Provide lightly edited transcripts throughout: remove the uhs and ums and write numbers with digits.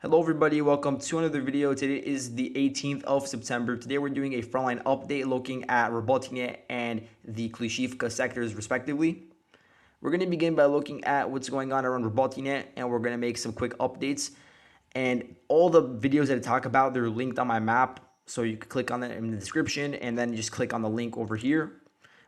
Hello everybody, welcome to another video. Today is the 18th of September. Today we're doing a frontline update looking at Robotyne and the Klishchiivka sectors respectively. We're going to begin by looking at what's going on around Robotyne, and we're going to make some quick updates. And all the videos that I talk about, they're linked on my map, so you can click on that in the description and then just click on the link over here.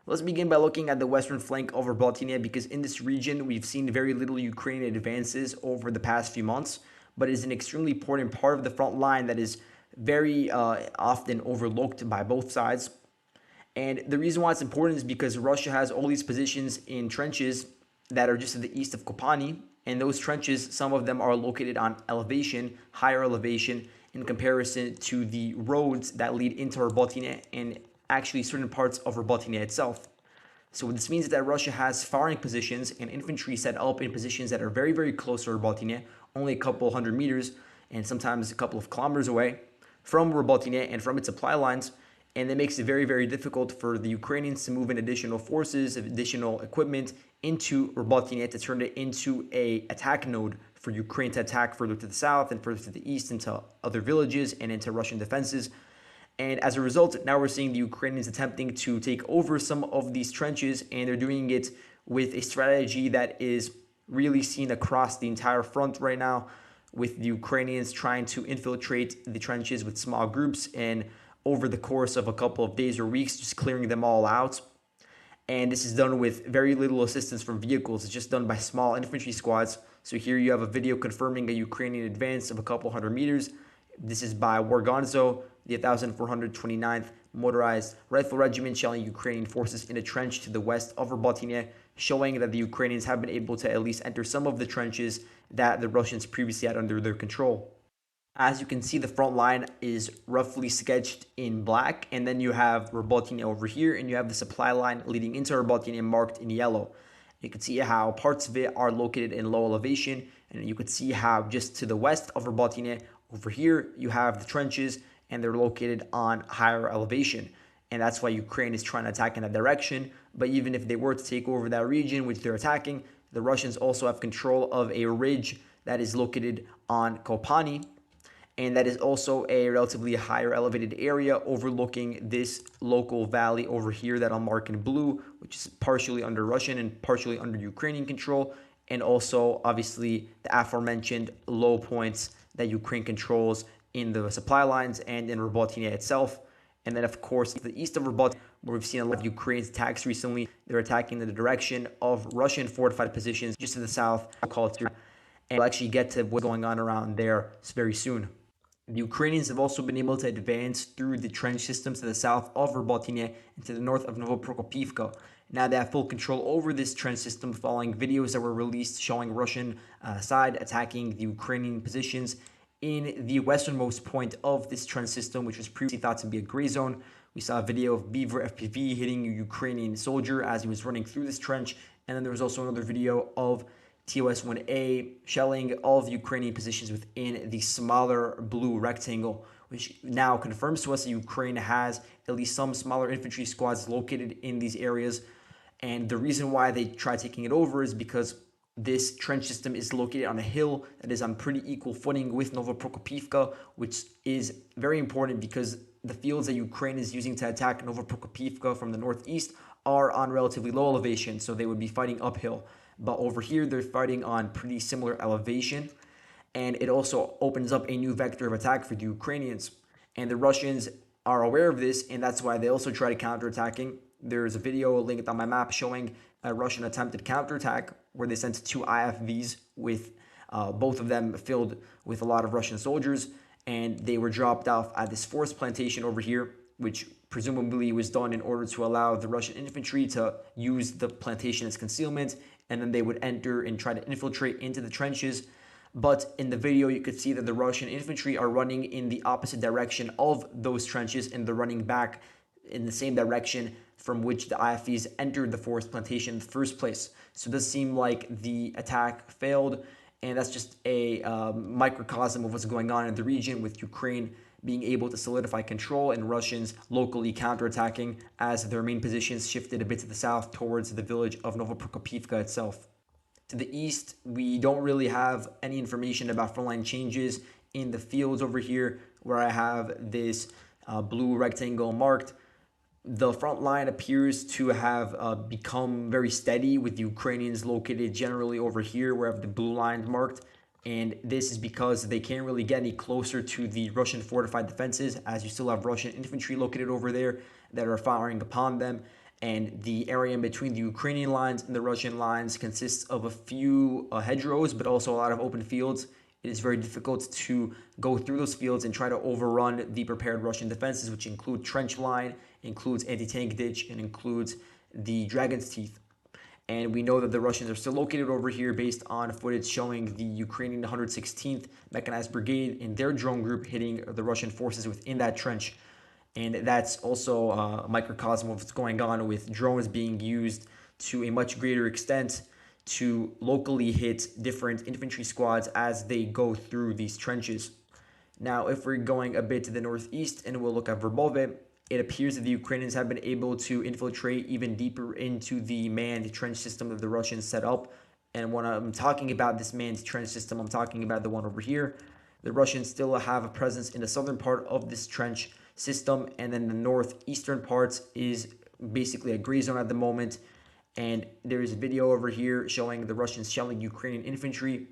Let's begin by looking at the western flank of Robotyne, because in this region we've seen very little Ukrainian advances over the past few months, but it is an extremely important part of the front line that is very often overlooked by both sides. And the reason why it's important is because Russia has all these positions in trenches that are just to the east of Kopani, and those trenches, some of them are located on elevation, higher elevation, in comparison to the roads that lead into Robotyne and actually certain parts of Robotyne itself. So this means that Russia has firing positions and infantry set up in positions that are very, very close to Robotyne, only a couple hundred meters and sometimes a couple of kilometers away from Robotyne and from its supply lines. And that makes it very, very difficult for the Ukrainians to move in additional forces, additional equipment into Robotyne to turn it into a attack node for Ukraine to attack further to the south and further to the east into other villages and into Russian defenses. And as a result, now we're seeing the Ukrainians attempting to take over some of these trenches, and they're doing it with a strategy that is really seen across the entire front right now, with the Ukrainians trying to infiltrate the trenches with small groups and over the course of a couple of days or weeks, just clearing them all out. And this is done with very little assistance from vehicles. It's just done by small infantry squads. So here you have a video confirming a Ukrainian advance of a couple hundred meters. This is by Wargonzo, the 1429th Motorized Rifle Regiment, shelling Ukrainian forces in a trench to the west of Robotyne, showing that the Ukrainians have been able to at least enter some of the trenches that the Russians previously had under their control. As you can see, the front line is roughly sketched in black, and then you have Robotyne over here, and you have the supply line leading into Robotyne marked in yellow. You can see how parts of it are located in low elevation, and you could see how just to the west of Robotyne, over here, you have the trenches, and they're located on higher elevation. And that's why Ukraine is trying to attack in that direction. But even if they were to take over that region, which they're attacking, the Russians also have control of a ridge that is located on Kopani, and that is also a relatively higher elevated area overlooking this local valley over here that I'll mark in blue, which is partially under Russian and partially under Ukrainian control, and also obviously the aforementioned low points that Ukraine controls in the supply lines and in Robotyne itself. And then of course the east of Robotyne, where we've seen a lot of Ukraine's attacks recently, they're attacking in the direction of Russian fortified positions just to the south, I'll call it, and we'll actually get to what's going on around there very soon. The Ukrainians have also been able to advance through the trench systems to the south of Robotyne and to the north of Novoprokopivka. Now they have full control over this trench system following videos that were released showing Russian side attacking the Ukrainian positions in the westernmost point of this trench system, which was previously thought to be a gray zone. We saw a video of Beaver FPV hitting a Ukrainian soldier as he was running through this trench, and then there was also another video of TOS-1A shelling all of the Ukrainian positions within the smaller blue rectangle, which now confirms to us that Ukraine has at least some smaller infantry squads located in these areas. And the reason why they try taking it over is because this trench system is located on a hill that is on pretty equal footing with Novoprokopivka, which is very important because the fields that Ukraine is using to attack Novoprokopivka from the northeast are on relatively low elevation, so they would be fighting uphill. But over here, they're fighting on pretty similar elevation, and it also opens up a new vector of attack for the Ukrainians. And the Russians are aware of this, and that's why they also try to counterattacking. There's a video linked on my map showing a Russian attempted counterattack where they sent two IFVs with both of them filled with a lot of Russian soldiers, and they were dropped off at this forest plantation over here, which presumably was done in order to allow the Russian infantry to use the plantation as concealment, and then they would enter and try to infiltrate into the trenches. But in the video, you could see that the Russian infantry are running in the opposite direction of those trenches, and they're running back in the same direction from which the IFVs entered the forest plantation in the first place. So it does seem like the attack failed, and that's just a microcosm of what's going on in the region, with Ukraine being able to solidify control and Russians locally counterattacking as their main positions shifted a bit to the south towards the village of Novoprokopivka itself. To the east, we don't really have any information about frontline changes in the fields over here where I have this blue rectangle marked, the front line appears to have become very steady, with the Ukrainians located generally over here where I have the blue line marked. And this is because they can't really get any closer to the Russian fortified defenses, as you still have Russian infantry located over there that are firing upon them. And the area in between the Ukrainian lines and the Russian lines consists of a few hedgerows, but also a lot of open fields. It is very difficult to go through those fields and try to overrun the prepared Russian defenses, which include trench line, includes anti-tank ditch, and includes the Dragon's Teeth. And we know that the Russians are still located over here based on footage showing the Ukrainian 116th Mechanized Brigade and their drone group hitting the Russian forces within that trench. And that's also a microcosm of what's going on with drones being used to a much greater extent to locally hit different infantry squads as they go through these trenches. Now, if we're going a bit to the northeast and we'll look at Verbove, it appears that the Ukrainians have been able to infiltrate even deeper into the manned trench system that the Russians set up. And when I'm talking about this manned trench system, I'm talking about the one over here. The Russians still have a presence in the southern part of this trench system, and then the northeastern parts is basically a gray zone at the moment. And there is a video over here showing the Russians shelling Ukrainian infantry.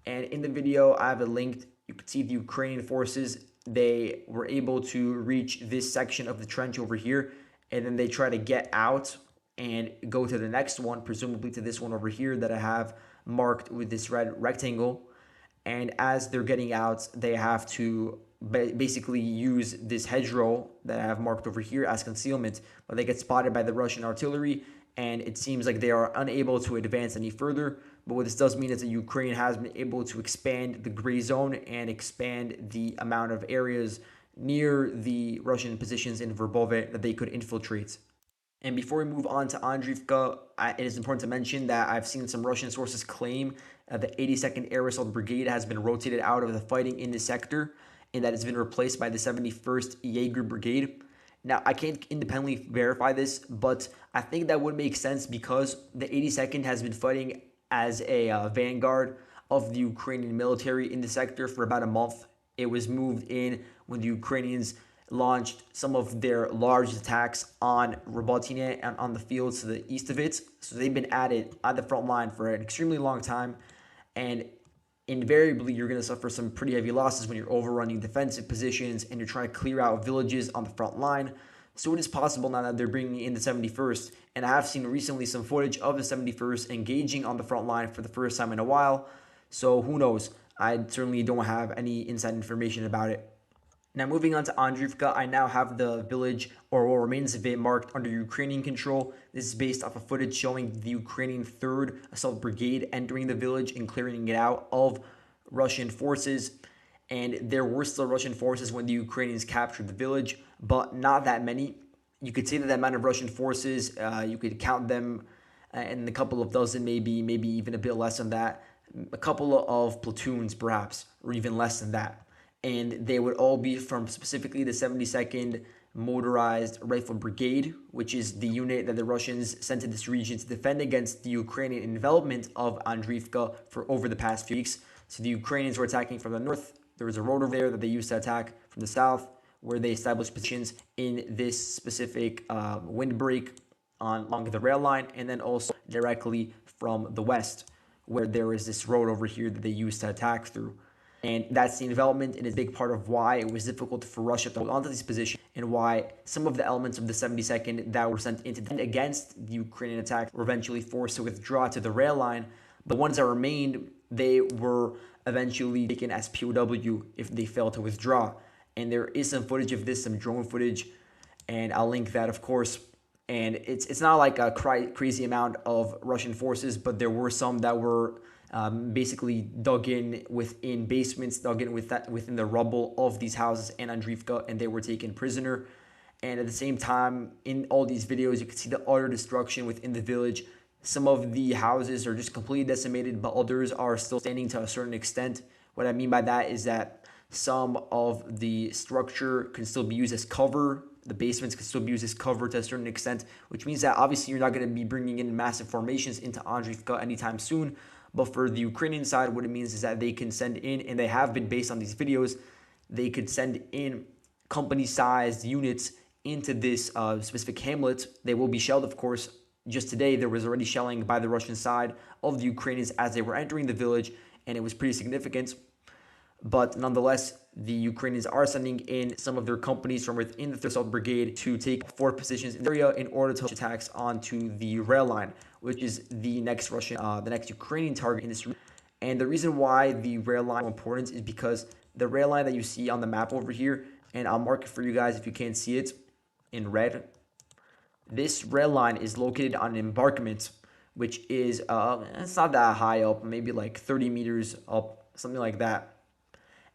And in the video, I have it linked. You can see the Ukrainian forces, they were able to reach this section of the trench over here, and then they try to get out and go to the next one, presumably to this one over here that I have marked with this red rectangle. And as they're getting out, they have to basically use this hedgerow that I have marked over here as concealment, but they get spotted by the Russian artillery, and it seems like they are unable to advance any further. But what this does mean is that Ukraine has been able to expand the gray zone and expand the amount of areas near the Russian positions in Verbove that they could infiltrate. And before we move on to Andriivka, it is important to mention that I've seen some Russian sources claim the 82nd Air Assault Brigade has been rotated out of the fighting in this sector, and that it's been replaced by the 71st Jaeger Brigade. Now, I can't independently verify this, but I think that would make sense because the 82nd has been fighting as a vanguard of the Ukrainian military in the sector for about a month. It was moved in when the Ukrainians launched some of their large attacks on Robotyne and on the fields to the east of it. So they've been at it at the front line for an extremely long time. And invariably, you're going to suffer some pretty heavy losses when you're overrunning defensive positions and you're trying to clear out villages on the front line. So it is possible now that they're bringing in the 71st, and I have seen recently some footage of the 71st engaging on the front line for the first time in a while. So who knows? I certainly don't have any inside information about it. Now, moving on to Andriivka, I now have the village, or what remains of it, marked under Ukrainian control. This is based off of footage showing the Ukrainian 3rd Assault Brigade entering the village and clearing it out of Russian forces. And there were still Russian forces when the Ukrainians captured the village, but not that many. You could say that the amount of Russian forces, you could count them in a couple of dozen, maybe even a bit less than that. A couple of platoons, perhaps, or even less than that. And they would all be from specifically the 72nd Motorized Rifle Brigade, which is the unit that the Russians sent to this region to defend against the Ukrainian envelopment of Andriivka for over the past few weeks. So the Ukrainians were attacking from the north. There was a road over there that they used to attack from the south, where they established positions in this specific windbreak along the rail line, and then also directly from the west, where there is this road over here that they used to attack through. And that's the envelopment, and it's a big part of why it was difficult for Russia to hold onto this position, and why some of the elements of the 72nd that were sent into defend against the Ukrainian attack were eventually forced to withdraw to the rail line. The ones that remained, they were eventually taken as POW if they failed to withdraw. And there is some footage of this, some drone footage, and I'll link that, of course. And it's not like a crazy amount of Russian forces, but there were some that were basically dug in within basements, dug in within the rubble of these houses in Andriivka, and they were taken prisoner. And at the same time, in all these videos, you can see the utter destruction within the village. Some of the houses are just completely decimated, but others are still standing to a certain extent. What I mean by that is that some of the structure can still be used as cover. The basements can still be used as cover to a certain extent, which means that obviously you're not going to be bringing in massive formations into Andriivka anytime soon. But for the Ukrainian side, what it means is that they can send in, and they have been based on these videos, they could send in company-sized units into this specific hamlet. They will be shelled, of course. Just today, there was already shelling by the Russian side of the Ukrainians as they were entering the village, and it was pretty significant. But nonetheless, the Ukrainians are sending in some of their companies from within the Assault Brigade to take forward positions in the area in order to launch attacks onto the rail line, which is the next Ukrainian target in this region. And the reason why the rail line is so important is because the rail line that you see on the map over here, and I'll mark it for you guys if you can't see it in red. This rail line is located on an embankment, which is it's not that high up, maybe like 30 meters up, something like that.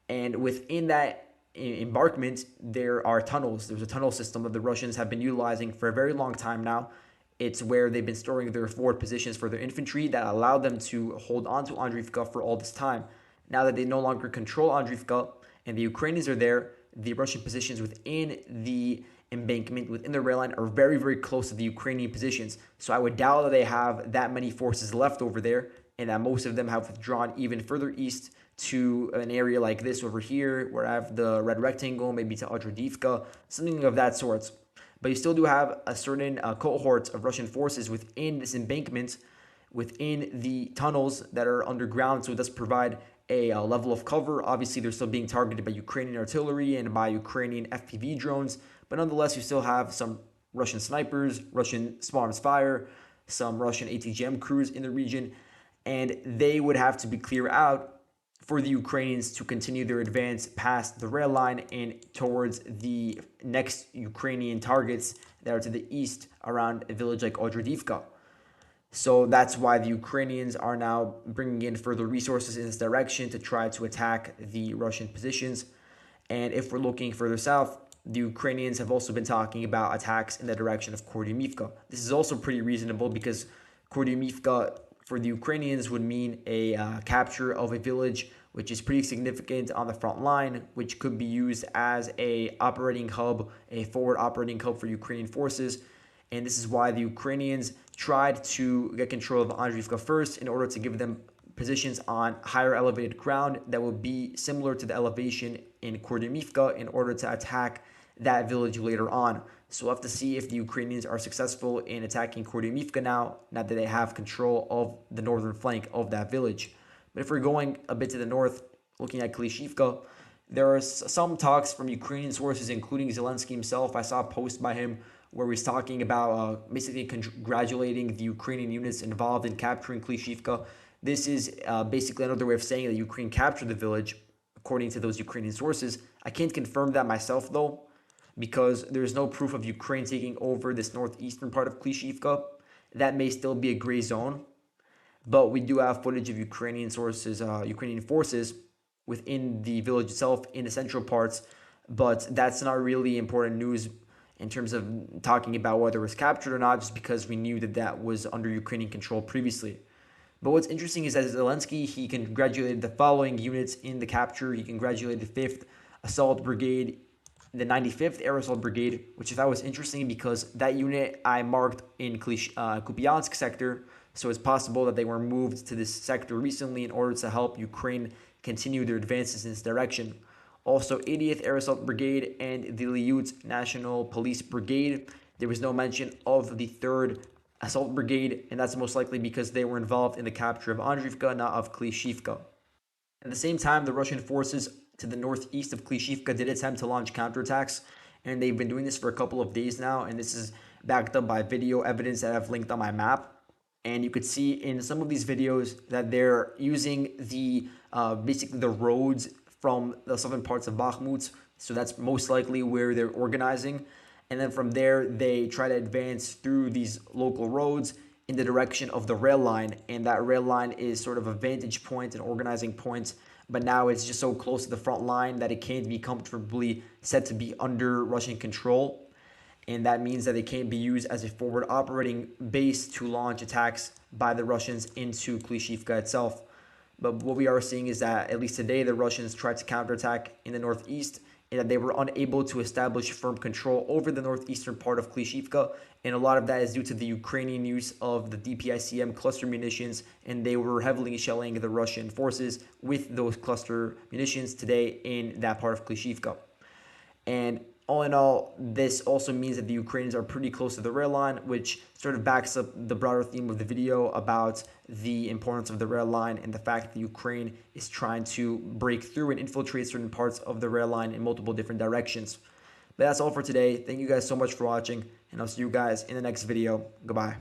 And within that embankment, there are tunnels. There's a tunnel system that the Russians have been utilizing for a very long time now. It's where they've been storing their forward positions for their infantry that allowed them to hold on to Andriivka for all this time. Now that they no longer control Andriivka and the Ukrainians are there, the Russian positions within the embankment, within the rail line, are very, very close to the Ukrainian positions. So I would doubt that they have that many forces left over there, and that most of them have withdrawn even further east to an area like this over here, where I have the red rectangle, maybe to Andriivka, something of that sort. But you still do have a certain cohort of Russian forces within this embankment, within the tunnels that are underground, so it does provide a level of cover. Obviously, they're still being targeted by Ukrainian artillery and by Ukrainian FPV drones, but nonetheless, you still have some Russian snipers, Russian small arms fire, some Russian ATGM crews in the region, and they would have to be cleared out for the Ukrainians to continue their advance past the rail line and towards the next Ukrainian targets that are to the east around a village like Andriivka. So that's why the Ukrainians are now bringing in further resources in this direction to try to attack the Russian positions. And if we're looking further south, the Ukrainians have also been talking about attacks in the direction of Kordiumivka. This is also pretty reasonable because Kordiumivka for the Ukrainians would mean a capture of a village which is pretty significant on the front line, which could be used as a operating hub, a forward operating hub for Ukrainian forces. And this is why the Ukrainians tried to get control of Andriivka first in order to give them positions on higher elevated ground that would be similar to the elevation in Kordiumivka in order to attack that village later on. So we'll have to see if the Ukrainians are successful in attacking Kordiumivka now that they have control of the northern flank of that village. But if we're going a bit to the north, looking at Klishchiivka, there are some talks from Ukrainian sources, including Zelensky himself. I saw a post by him where he's talking about basically congratulating the Ukrainian units involved in capturing Klishchiivka. This is basically another way of saying that Ukraine captured the village, according to those Ukrainian sources. I can't confirm that myself, though, because there's no proof of Ukraine taking over this northeastern part of Klishchiivka. That may still be a gray zone. But we do have footage of Ukrainian sources, Ukrainian forces within the village itself in the central parts. But that's not really important news in terms of talking about whether it was captured or not, just because we knew that that was under Ukrainian control previously. But what's interesting is that Zelensky, he congratulated the following units in the capture. He congratulated the 5th Assault Brigade, the 95th Air Assault Brigade, which I thought was interesting because that unit I marked in Kupiansk sector. So it's possible that they were moved to this sector recently in order to help Ukraine continue their advances in this direction. Also, 80th Air Assault Brigade and the Liut National Police Brigade. There was no mention of the 3rd Assault Brigade, and that's most likely because they were involved in the capture of Andriivka, not of Klishchiivka. At the same time, the Russian forces to the northeast of Klishchiivka did attempt to launch counterattacks, and they've been doing this for a couple of days now, and this is backed up by video evidence that I've linked on my map. And you could see in some of these videos that they're using the basically the roads from the southern parts of Bakhmut. So that's most likely where they're organizing. And then from there, they try to advance through these local roads in the direction of the rail line. And that rail line is sort of a vantage point, an organizing point. But now it's just so close to the front line that it can't be comfortably said to be under Russian control. And that means that it can't be used as a forward operating base to launch attacks by the Russians into Klishchiivka itself. But what we are seeing is that, at least today, the Russians tried to counterattack in the northeast, and that they were unable to establish firm control over the northeastern part of Klishchiivka. And a lot of that is due to the Ukrainian use of the DPICM cluster munitions, and they were heavily shelling the Russian forces with those cluster munitions today in that part of Klishchiivka. And all in all, this also means that the Ukrainians are pretty close to the rail line, which sort of backs up the broader theme of the video about the importance of the rail line and the fact that Ukraine is trying to break through and infiltrate certain parts of the rail line in multiple different directions. But that's all for today. Thank you guys so much for watching, and I'll see you guys in the next video. Goodbye.